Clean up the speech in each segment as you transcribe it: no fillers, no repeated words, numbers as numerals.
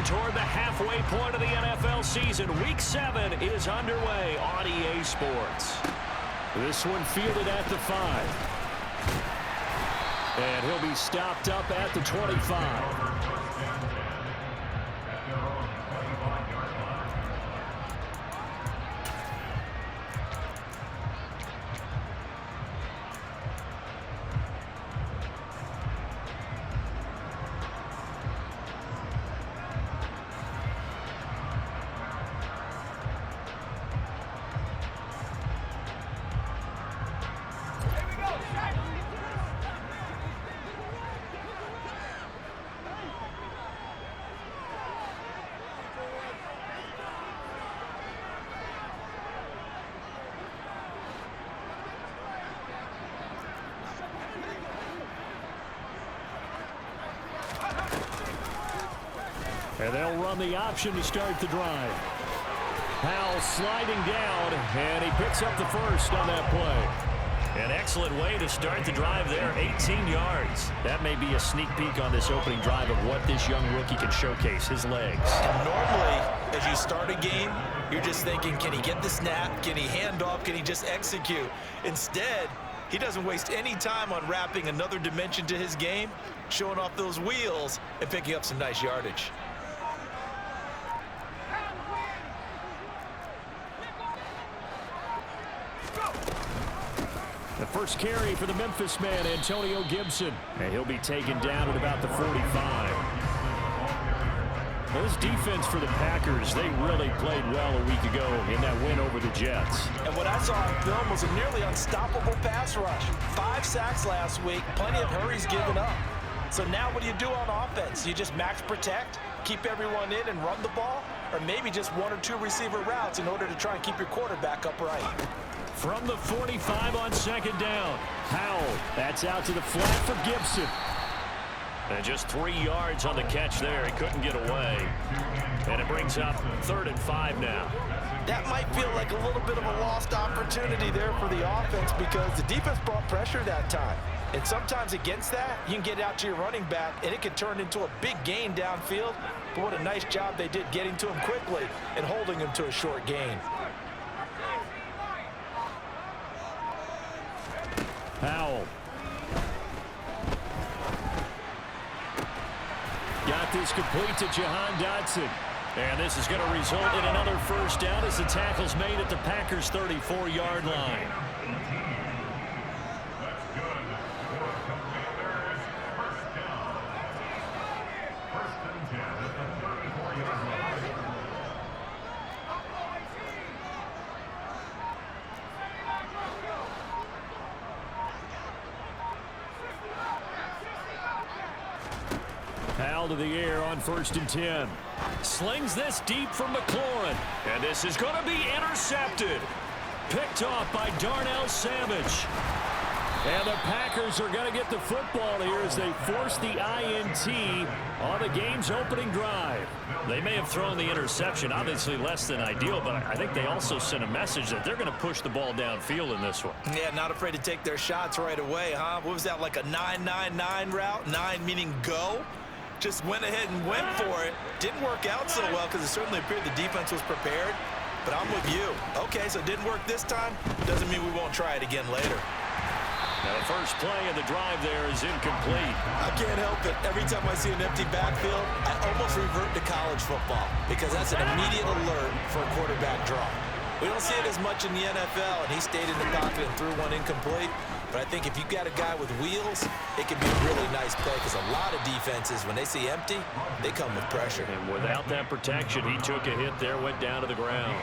toward the halfway point of the NFL season. Week 7 is underway on EA Sports. This one fielded at the 5. And he'll be stopped up at the 25. And they'll run the option to start the drive. Howell sliding down, and he picks up the first on that play. An excellent way to start the drive there, 18 yards. That may be a sneak peek on this opening drive of what this young rookie can showcase, his legs. And normally, as you start a game, you're just thinking, can he get the snap? Can he hand off? Can he just execute? Instead, he doesn't waste any time on wrapping another dimension to his game, showing off those wheels, and picking up some nice yardage. The first carry for the Memphis man, Antonio Gibson. And he'll be taken down at about the 45. This defense for the Packers, they really played well a week ago in that win over the Jets. And what I saw on film was a nearly unstoppable pass rush. 5 sacks last week, plenty of hurries given up. So now what do you do on offense? You just max protect, keep everyone in and run the ball, or maybe just 1 or 2 receiver routes in order to try and keep your quarterback upright. From the 45 on second down, Howell, that's out to the flat for Gibson. And just 3 yards on the catch there. He couldn't get away. And it brings up 3rd and 5 now. That might feel like a little bit of a lost opportunity there for the offense because the defense brought pressure that time. And sometimes against that, you can get out to your running back, and it can turn into a big gain downfield. But what a nice job they did getting to him quickly and holding him to a short gain. Howell. Got this complete to Jahan Dotson. And this is going to result in another first down as the tackle's made at the Packers' 34-yard line. Howell to the air on 1st and 10. Slings this deep from McLaurin. And this is going to be intercepted. Picked off by Darnell Savage. And the Packers are going to get the football here as they force the INT on the game's opening drive. They may have thrown the interception, obviously less than ideal, but I think they also sent a message that they're going to push the ball downfield in this one. Yeah, not afraid to take their shots right away, huh? What was that, like a 9-9-9 route? 9 meaning go? Just went ahead and went for it. Didn't work out so well because it certainly appeared the defense was prepared. But I'm with you. Okay, so it didn't work this time. Doesn't mean we won't try it again later. Now the first play of the drive there is incomplete. I can't help it. Every time I see an empty backfield, I almost revert to college football because that's an immediate alert for a quarterback draw. We don't see it as much in the NFL, and he stayed in the pocket and threw one incomplete. But I think if you got a guy with wheels, it can be a really nice play because a lot of defenses, when they see empty, they come with pressure. And without that protection, he took a hit there, went down to the ground.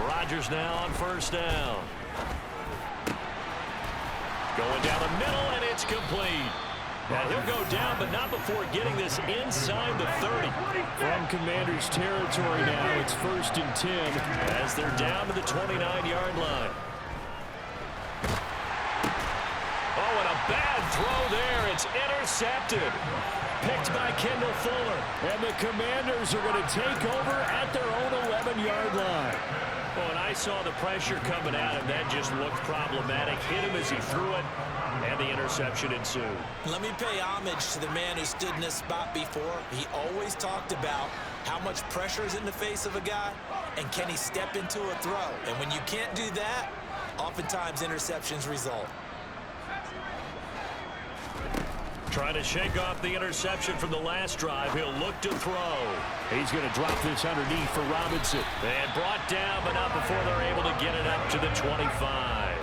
Rodgers now on 1st down. Going down the middle, and it's complete. Now he'll go down, but not before getting this inside the 30. From Commanders territory now, it's 1st and 10 as they're down to the 29-yard line. Oh, and a bad throw there. It's intercepted. Picked by Kendall Fuller. And the Commanders are going to take over at their own 11-yard line. Well, and I saw the pressure coming at him. That just looked problematic. Hit him as he threw it, and the interception ensued. Let me pay homage to the man who stood in this spot before. He always talked about how much pressure is in the face of a guy, and can he step into a throw? And when you can't do that, oftentimes interceptions result. Trying to shake off the interception from the last drive. He'll look to throw. He's going to drop this underneath for Robinson. And brought down, but not before they're able to get it up to the 25.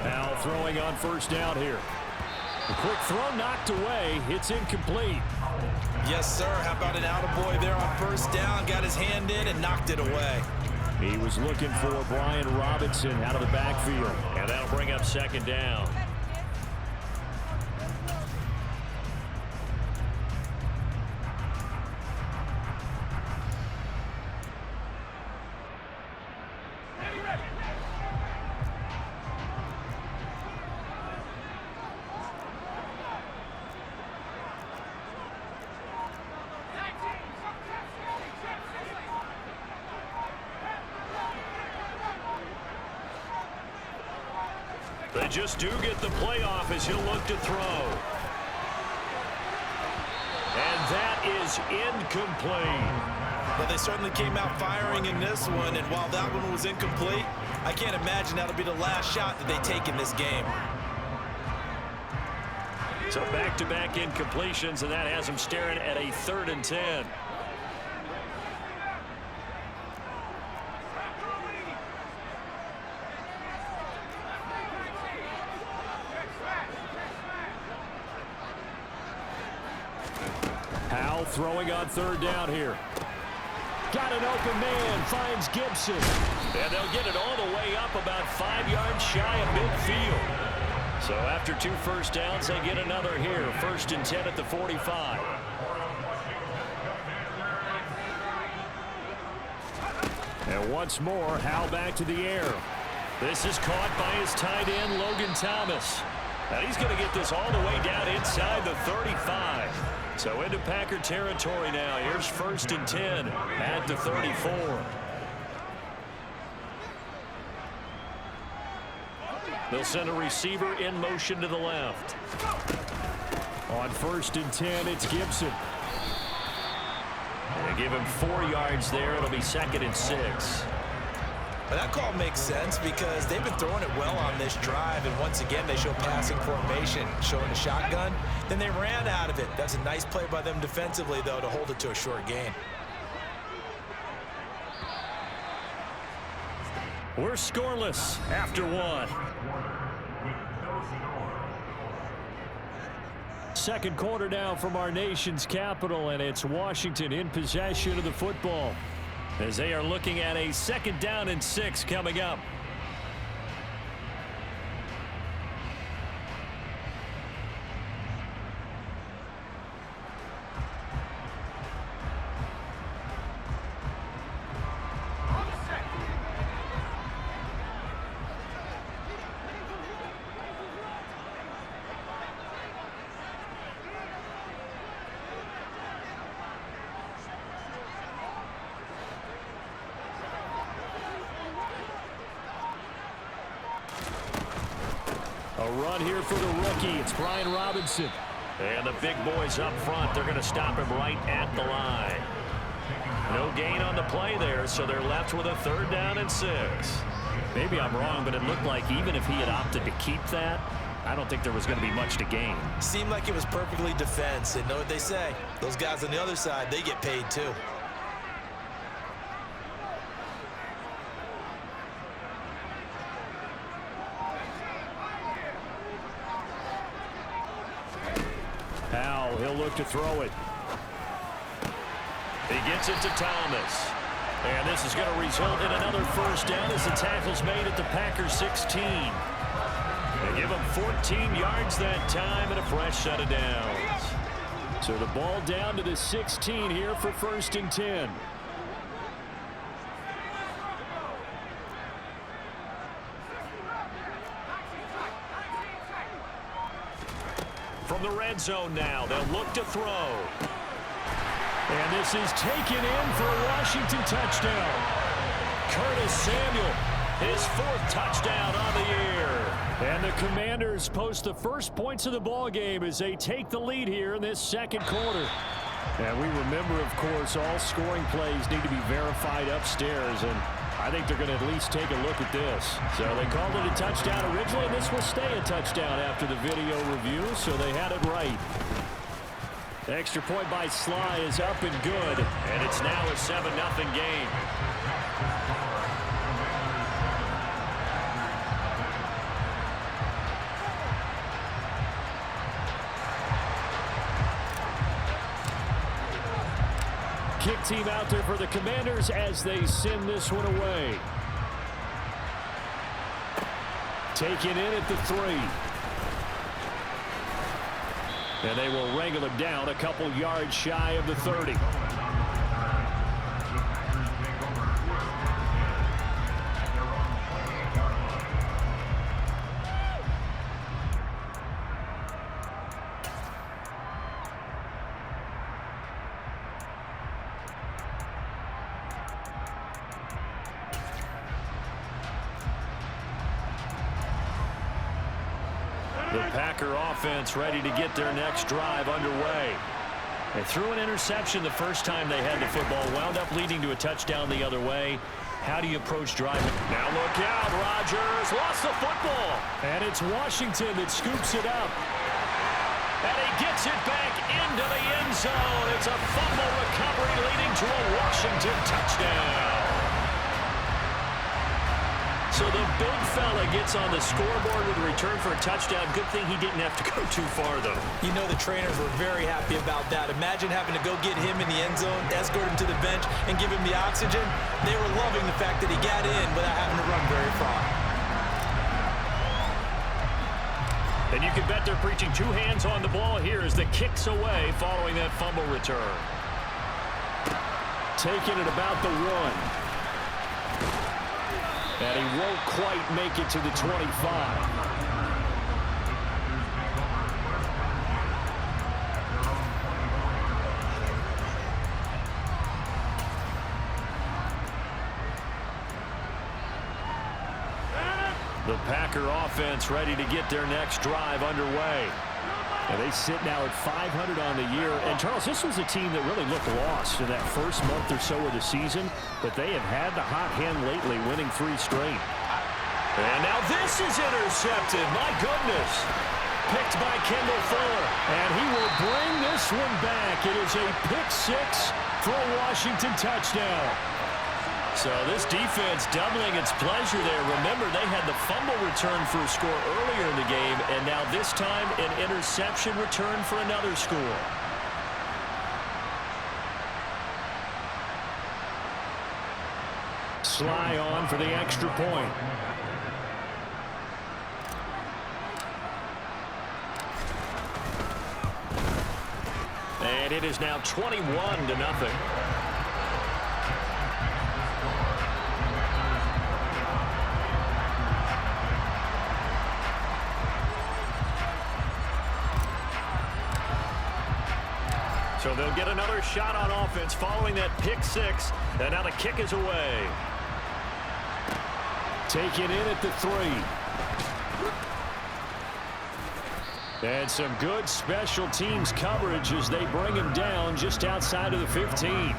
Now throwing on first down here. A quick throw knocked away. It's incomplete. Yes, sir. How about an attaboy there on first down? Got his hand in and knocked it away. He was looking for Brian Robinson out of the backfield. And that'll bring up second down. They just do get the playoff as he'll look to throw. And that is incomplete. Well, they certainly came out firing in this one, and while that one was incomplete, I can't imagine that'll be the last shot that they take in this game. So back-to-back incompletions, and that has them staring at a 3rd and 10. Howell throwing on 3rd down here. Got an open man, finds Gibson. And they'll get it all the way up about 5 yards shy of midfield. So after 2 first downs, they get another here. 1st and 10 at the 45. And once more, Howell back to the air. This is caught by his tight end, Logan Thomas. And he's going to get this all the way down inside the 35. So into Packer territory now. Here's 1st and 10 at the 34. They'll send a receiver in motion to the left. On 1st and 10, it's Gibson. They give him 4 yards there. It'll be 2nd and 6. But that call makes sense because they've been throwing it well on this drive, and once again they show passing formation, showing the shotgun. Then they ran out of it. That's a nice play by them defensively, though, to hold it to a short gain. We're scoreless after 1. Second quarter now from our nation's capital, and it's Washington in possession of the football as they are looking at a 2nd down and 6 coming up. A run here for the rookie. It's Brian Robinson. And the big boys up front, they're going to stop him right at the line. No gain on the play there, so they're left with a 3rd down and 6. Maybe I'm wrong, but it looked like even if he had opted to keep that, I don't think there was going to be much to gain. Seemed like it was perfectly defense, and know what they say. Those guys on the other side, they get paid too. Howell, he'll look to throw it. He gets it to Thomas. And this is going to result in another 1st down as the tackle's made at the Packers 16. They give him 14 yards that time and a fresh set of downs. So the ball down to the 16 here for 1st and 10. From the red zone now, they'll look to throw. And this is taken in for a Washington touchdown. Curtis Samuel, his 4th touchdown on the year. And the Commanders post the first points of the ball game as they take the lead here in this second quarter. And we remember, of course, all scoring plays need to be verified upstairs, and I think they're going to at least take a look at this. So they called it a touchdown originally, and this will stay a touchdown after the video review, so they had it right. The extra point by Sly is up and good, and it's now a 7-0 game. Kick team out there for the Commanders as they send this one away. Taken in at the 3. And they will wrangle him down a couple yards shy of the 30. The Packer offense ready to get their next drive underway. They threw an interception the first time they had the football, wound up leading to a touchdown the other way. How do you approach driving? Now look out, Rodgers lost the football. And it's Washington that scoops it up. And he gets it back into the end zone. It's a fumble recovery leading to a Washington touchdown. So the big fella gets on the scoreboard with a return for a touchdown. Good thing he didn't have to go too far, though. You know the trainers were very happy about that. Imagine having to go get him in the end zone, escort him to the bench, and give him the oxygen. They were loving the fact that he got in without having to run very far. And you can bet they're preaching 2 hands on the ball here as the kick's away following that fumble return. Taking it about the 1. And he won't quite make it to the 25. The Packer offense ready to get their next drive underway. And they sit now at 500 on the year. And, Charles, this was a team that really looked lost in that first month or so of the season. But they have had the hot hand lately, winning 3 straight. And now this is intercepted. My goodness. Picked by Kendall Fuller. And he will bring this one back. It is a pick 6 for a Washington touchdown. So this defense doubling its pleasure there. Remember, they had the fumble return for a score earlier in the game, and now this time an interception return for another score. Sly on for the extra point. And it is now 21-0. So they'll get another shot on offense following that pick 6. And now the kick is away. Taken in at the 3. And some good special teams coverage as they bring him down just outside of the 15.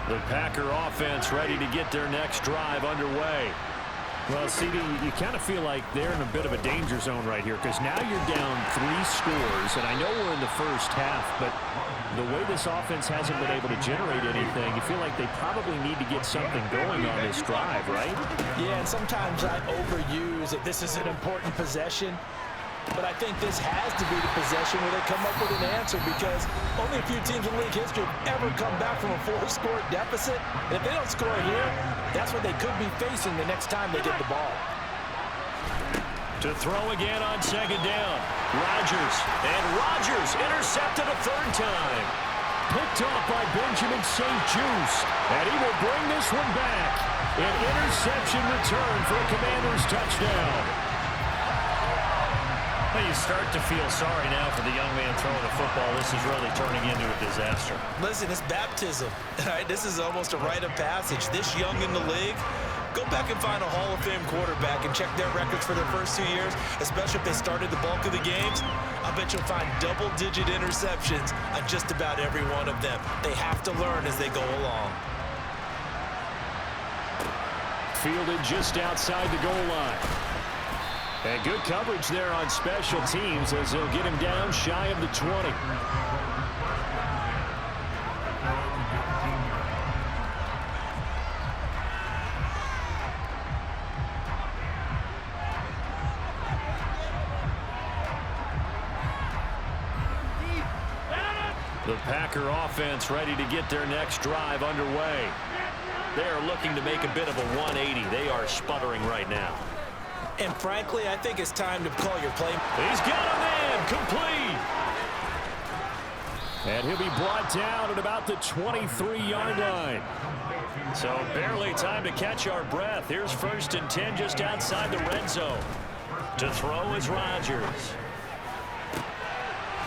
The Packer offense ready to get their next drive underway. Well, CD, you kind of feel like they're in a bit of a danger zone right here because now you're down 3 scores, and I know we're in the first half, but the way this offense hasn't been able to generate anything, you feel like they probably need to get something going on this drive, right? Yeah, and sometimes I overuse that this is an important possession. But I think this has to be the possession where they come up with an answer because only a few teams in league history have ever come back from a 4-score deficit. And if they don't score here, that's what they could be facing the next time they get the ball. To throw again on second down. Rodgers. And Rodgers intercepted a 3rd time. Picked off by Benjamin St. Juice. And he will bring this one back. An interception return for a Commanders touchdown. Well, you start to feel sorry now for the young man throwing the football. This is really turning into a disaster. Listen, it's baptism. All right? This is almost a rite of passage. This young in the league, go back and find a Hall of Fame quarterback and check their records for their first 2 years, especially if they started the bulk of the games. I bet you'll find double-digit interceptions on just about every one of them. They have to learn as they go along. Fielded just outside the goal line. And good coverage there on special teams as they'll get him down shy of the 20. The Packer offense ready to get their next drive underway. They are looking to make a bit of a 180. They are sputtering right now. And frankly, I think it's time to call your play. He's got a man complete. And he'll be brought down at about the 23-yard line. So barely time to catch our breath. Here's 1st and 10 just outside the red zone. To throw is Rodgers.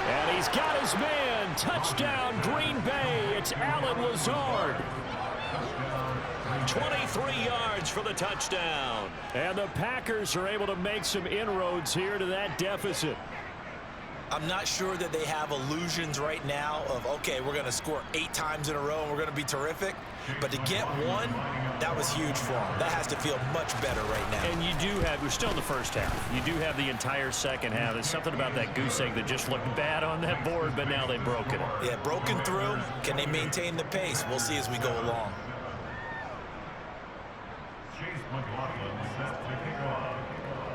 And he's got his man. Touchdown, Green Bay. It's Allen Lazard. 23 yards for the touchdown. And the Packers are able to make some inroads here to that deficit. I'm not sure that they have illusions right now of, okay, we're going to score 8 times in a row and we're going to be terrific. But to get one, that was huge for them. That has to feel much better right now. And you do have, we're still in the first half. You do have the entire second half. There's something about that goose egg that just looked bad on that board, but now they've broken it. Yeah, broken through. Can they maintain the pace? We'll see as we go along.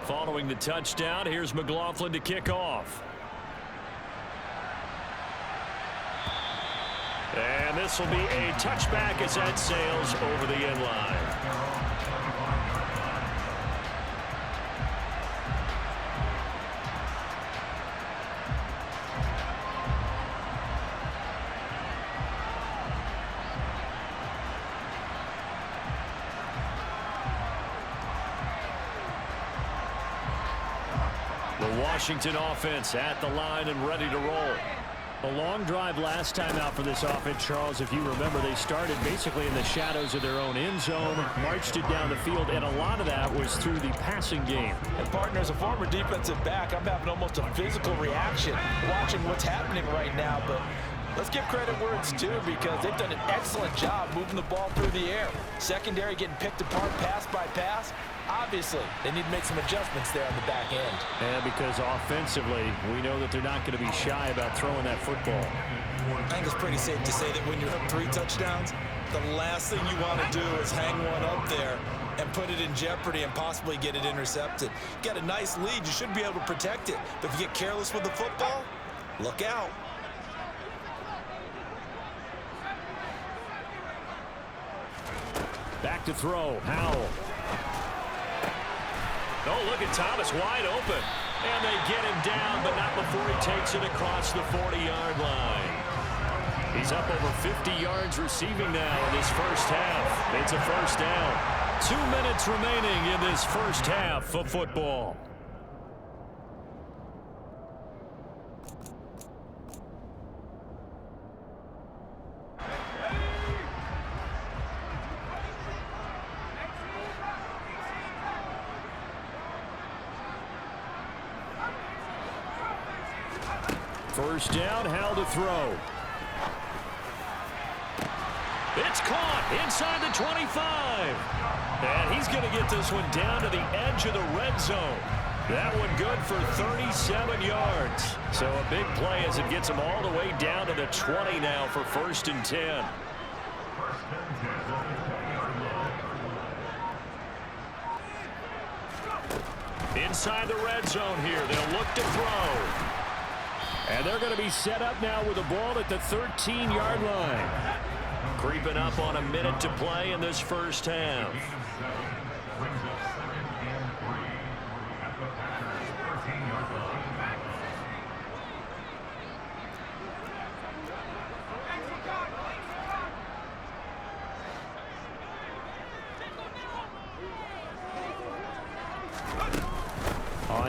Following the touchdown, here's McLaughlin to kick off. And this will be a touchback as that sails over the end line. The Washington offense at the line and ready to roll. A long drive last time out for this offense, Charles. If you remember, they started basically in the shadows of their own end zone, marched it down the field, and a lot of that was through the passing game. And partner, as a former defensive back, I'm having almost a physical reaction watching what's happening right now. But let's give credit where it's due, because they've done an excellent job moving the ball through the air. Secondary getting picked apart pass by pass. Obviously, they need to make some adjustments there on the back end. And because offensively, we know that they're not going to be shy about throwing that football. I think it's pretty safe to say that when you're up 3 touchdowns, the last thing you want to do is hang one up there and put it in jeopardy and possibly get it intercepted. You got a nice lead. You should be able to protect it. But if you get careless with the football, look out. Back to throw. Howell. Oh, look at Thomas wide open. And they get him down, but not before he takes it across the 40-yard line. He's up over 50 yards receiving now in this first half. It's a first down. 2 minutes remaining in this first half of football. First down, Howell to throw. It's caught inside the 25. And he's going to get this one down to the edge of the red zone. That one good for 37 yards. So a big play as it gets him all the way down to the 20 now for 1st and 10. Inside the red zone here. They'll look to throw. And they're going to be set up now with the ball at the 13-yard line. Creeping up on a minute to play in this first half.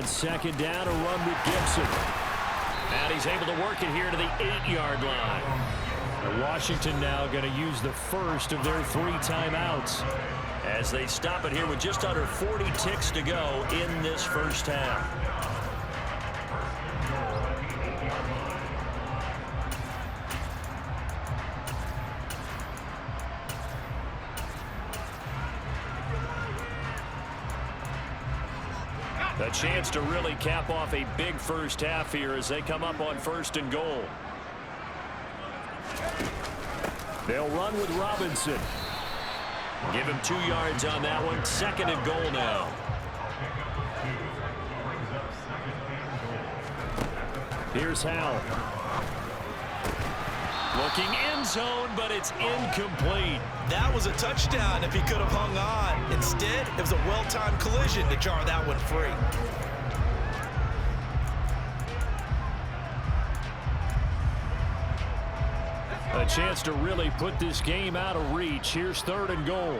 On second down, a run with Gibson. And he's able to work it here to the 8-yard line. Washington now going to use the first of their 3 timeouts, as they stop it here with just under 40 ticks to go in this first half. A chance to really cap off a big first half here as they come up on 1st and goal. They'll run with Robinson. Give him 2 yards on that one. 2nd and goal now. Here's Hal. Looking end zone, but it's incomplete. That was a touchdown if he could have hung on. Instead, it was a well-timed collision to jar that one free. A chance to really put this game out of reach. Here's 3rd and goal.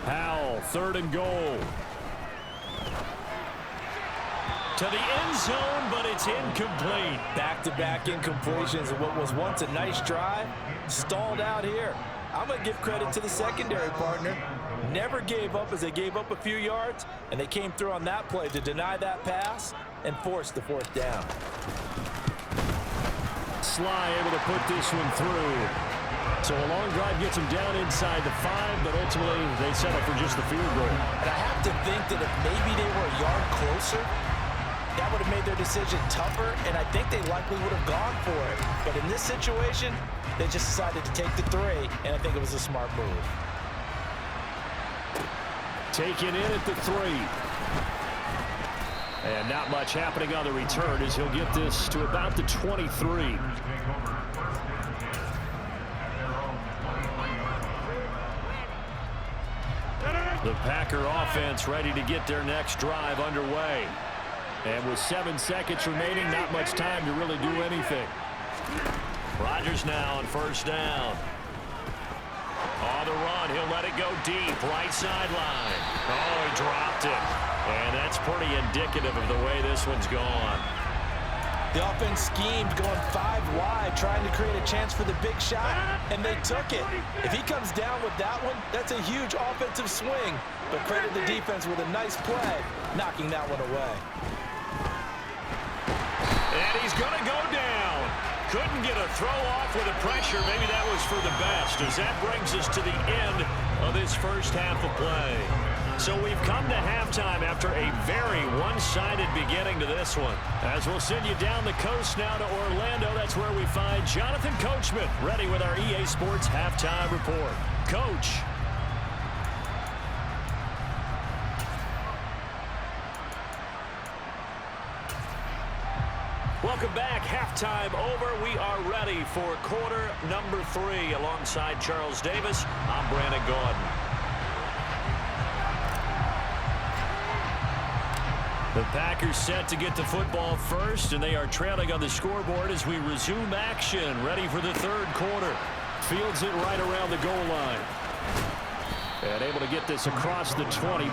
Howell, 3rd and goal. To the end zone, but it's incomplete. Back-to-back incompletions of what was once a nice drive, stalled out here. I'm going to give credit to the secondary partner. Never gave up as they gave up a few yards, and they came through on that play to deny that pass and force the 4th down. Sly able to put this one through. So a long drive gets them down inside the 5, but ultimately they settle for just the field goal. And I have to think that if maybe they were a yard closer, that would have made their decision tougher, and I think they likely would have gone for it. But in this situation, they just decided to take the 3, and I think it was a smart move. Taken in at the 3. And not much happening on the return as he'll get this to about the 23. The Packer offense ready to get their next drive underway. And with 7 seconds remaining, not much time to really do anything. Rodgers now on 1st down. On the run, he'll let it go deep, right sideline. Oh, he dropped it. And that's pretty indicative of the way this one's gone. The offense schemed going 5 wide, trying to create a chance for the big shot, and they took it. If he comes down with that one, that's a huge offensive swing. But credit the defense with a nice play, knocking that one away. And he's going to go down. Couldn't get a throw off with the pressure. Maybe that was for the best, as that brings us to the end of this first half of play. So we've come to halftime after a very one-sided beginning to this one. As we'll send you down the coast now to Orlando, that's where we find Jonathan Coachman ready with our EA Sports Halftime Report. Coach. Welcome back. Halftime over. We are ready for quarter number 3. Alongside Charles Davis, I'm Brandon Gaudin. The Packers set to get the football first, and they are trailing on the scoreboard as we resume action, ready for the 3rd quarter. Fields it right around the goal line. And able to get this across the 20.